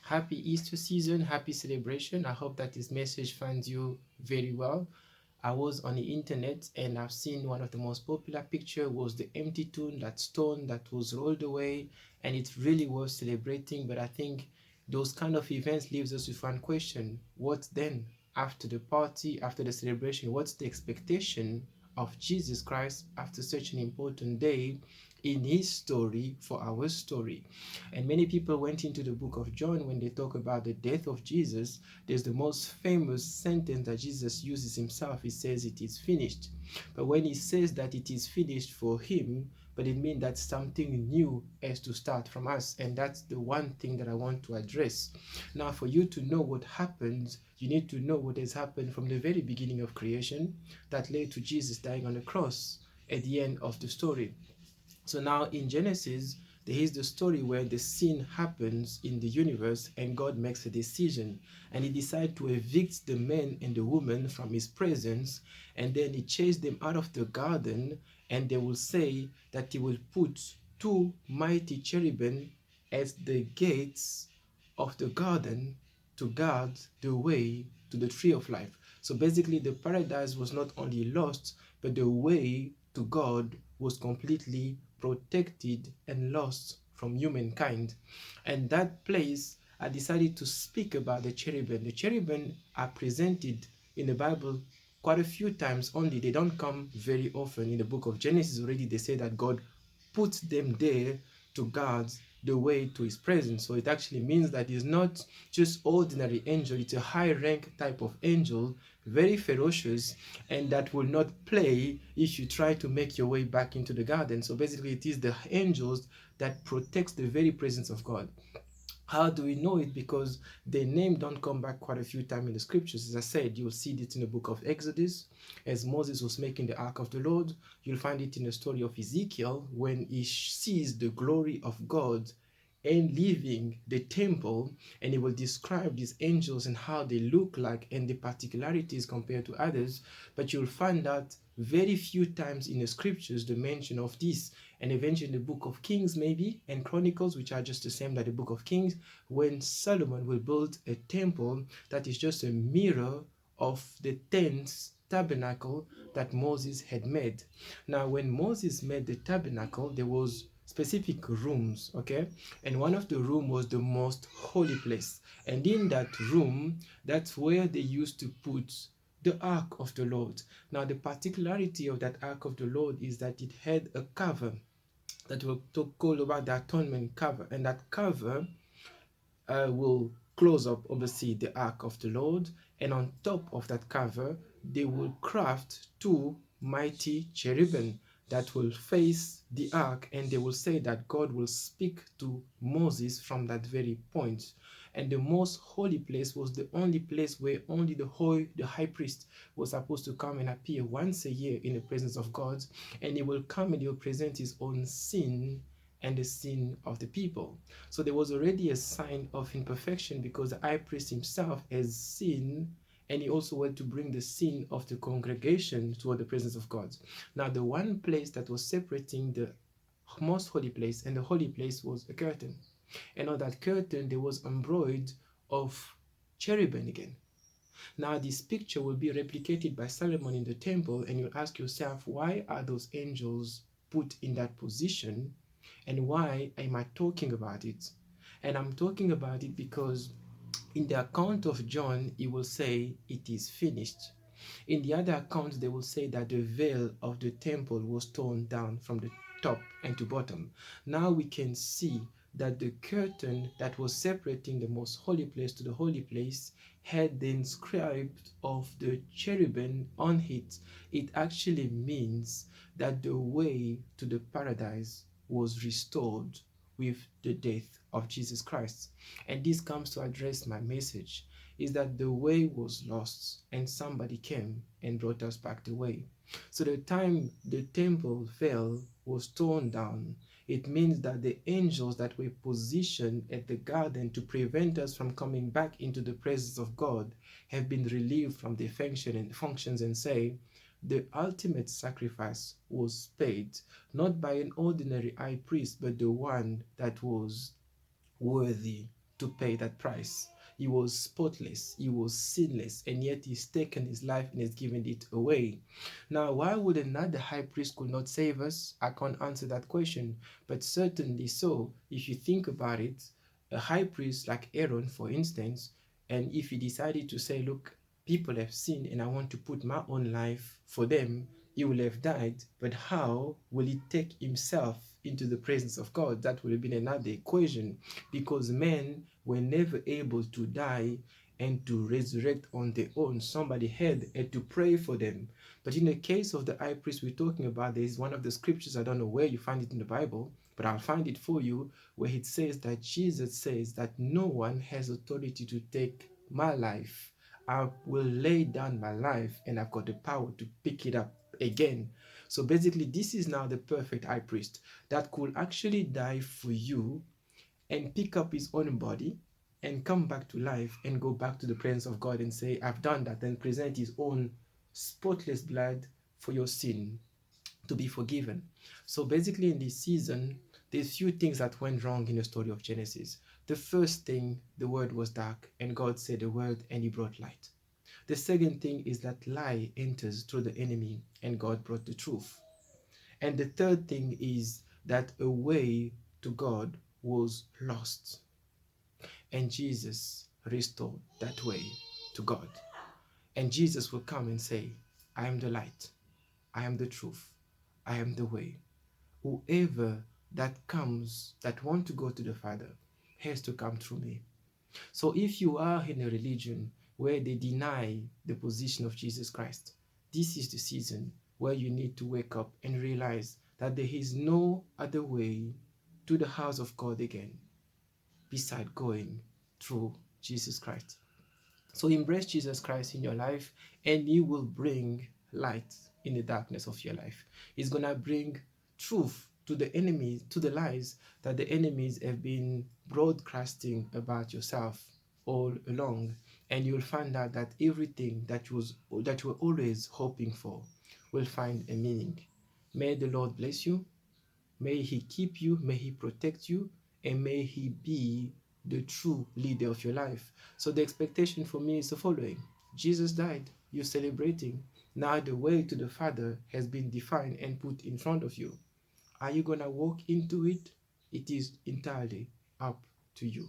Happy Easter season, happy celebration. I hope that this message finds you very well. I was on the internet and I've seen one of the most popular picture was the empty tomb, that stone that was rolled away, and it really was celebrating. But I think those kind of events leaves us with one question: what then after the party, after the celebration? What's the expectation of Jesus Christ after such an important day in his story for our story? And many people went into the book of John when they talk about the death of Jesus. There's the most famous sentence that Jesus uses himself. He says, "It is finished." But when he says that it is finished for him, but it means that something new has to start from us. And that's the one thing that I want to address. Now, for you to know what happens, you need to know what has happened from the very beginning of creation that led to Jesus dying on the cross at the end of the story. So now in Genesis, there is the story where the sin happens in the universe and God makes a decision, and he decides to evict the man and the woman from his presence, and then he chased them out of the garden, and they will say that he will put two mighty cherubim at the gates of the garden to guard the way to the tree of life. So basically the paradise was not only lost, but the way to God was completely protected and lost from humankind. And that place, I decided to speak about the cherubim. The cherubim are presented in the Bible quite a few times only. They don't come very often. In the book of Genesis already, they say that God put them there to guard the way to his presence. So it actually means that it's not just ordinary angel, it's a high rank type of angel, very ferocious, and that will not play if you try to make your way back into the garden. So basically it is the angels that protects the very presence of God. How do we know it? Because their name don't come back quite a few times in the scriptures. As I said, you'll see it in the book of Exodus, as Moses was making the ark of the Lord. You'll find it in the story of Ezekiel when he sees the glory of God and leaving the temple, and he will describe these angels and how they look like and the particularities compared to others. But you'll find out very few times in the scriptures the mention of this, and eventually in the book of Kings maybe and Chronicles, which are just the same like the book of Kings, when Solomon will build a temple that is just a mirror of the tent tabernacle that Moses had made. Now when Moses made the tabernacle, there was specific rooms, okay, and one of the room was the most holy place, and in that room, that's where they used to put the ark of the Lord. Now the particularity of that ark of the Lord is that it had a cover that we'll talk all about, the atonement cover, and that cover will close up obviously the ark of the Lord, and on top of that cover they will craft two mighty cherubim that will face the ark, and they will say that God will speak to Moses from that very point. And the most holy place was the only place where only the high priest was supposed to come and appear once a year in the presence of God, and he will come and he will present his own sin and the sin of the people. So there was already a sign of imperfection because the high priest himself has sinned, and he also went to bring the sin of the congregation toward the presence of God. Now, the one place that was separating the most holy place and the holy place was a curtain. And on that curtain, there was embroidered of cherubim again. Now, this picture will be replicated by Solomon in the temple, and you'll ask yourself, why are those angels put in that position? And why am I talking about it? And I'm talking about it because in the account of John, he will say, "It is finished." In the other accounts, they will say that the veil of the temple was torn down from the top and to bottom. Now we can see that the curtain that was separating the most holy place to the holy place had the inscribed of the cherubim on it. It actually means that the way to the paradise was restored with the death of Jesus Christ. And this comes to address my message, is that the way was lost and somebody came and brought us back the way. So the time the temple fell was torn down, it means that the angels that were positioned at the garden to prevent us from coming back into the presence of God have been relieved from their functions and say, the ultimate sacrifice was paid, not by an ordinary high priest, but the one that was worthy to pay that price. He was spotless, he was sinless, and yet he's taken his life and has given it away. Now, why would another high priest could not save us? I can't answer that question, but certainly so. If you think about it, a high priest like Aaron, for instance, and if he decided to say, look, people have sinned and I want to put my own life for them, he will have died. But how will he take himself into the presence of God? That would have been another equation, because men were never able to die and to resurrect on their own. Somebody had to pray for them. But in the case of the high priest we're talking about, there is one of the scriptures, I don't know where you find it in the Bible, but I'll find it for you, where it says that Jesus says that no one has authority to take my life. I will lay down my life and I've got the power to pick it up again. So basically, this is now the perfect high priest that could actually die for you and pick up his own body and come back to life and go back to the presence of God and say, I've done that, and present his own spotless blood for your sin to be forgiven. So basically, in this season, there's few things that went wrong in the story of Genesis. The first thing, the word was dark, and God said the word, and he brought light. The second thing is that lie enters through the enemy, and God brought the truth. And the third thing is that a way to God was lost, and Jesus restored that way to God. And Jesus will come and say, I am the light, I am the truth, I am the way. Whoever that comes, that want to go to the Father, has to come through me. So if you are in a religion where they deny the position of Jesus Christ, this is the season where you need to wake up and realize that there is no other way to the house of God again beside going through Jesus Christ. So embrace Jesus Christ in your life, and he will bring light in the darkness of your life. He's going to bring truth to the enemies, to the lies that the enemies have been broadcasting about yourself all along. And you'll find out that everything that you were always hoping for will find a meaning. May the Lord bless you. May he keep you, may he protect you, and may he be the true leader of your life. So the expectation for me is the following. Jesus died, you're celebrating. Now the way to the Father has been defined and put in front of you. Are you going to walk into it? It is entirely up to you.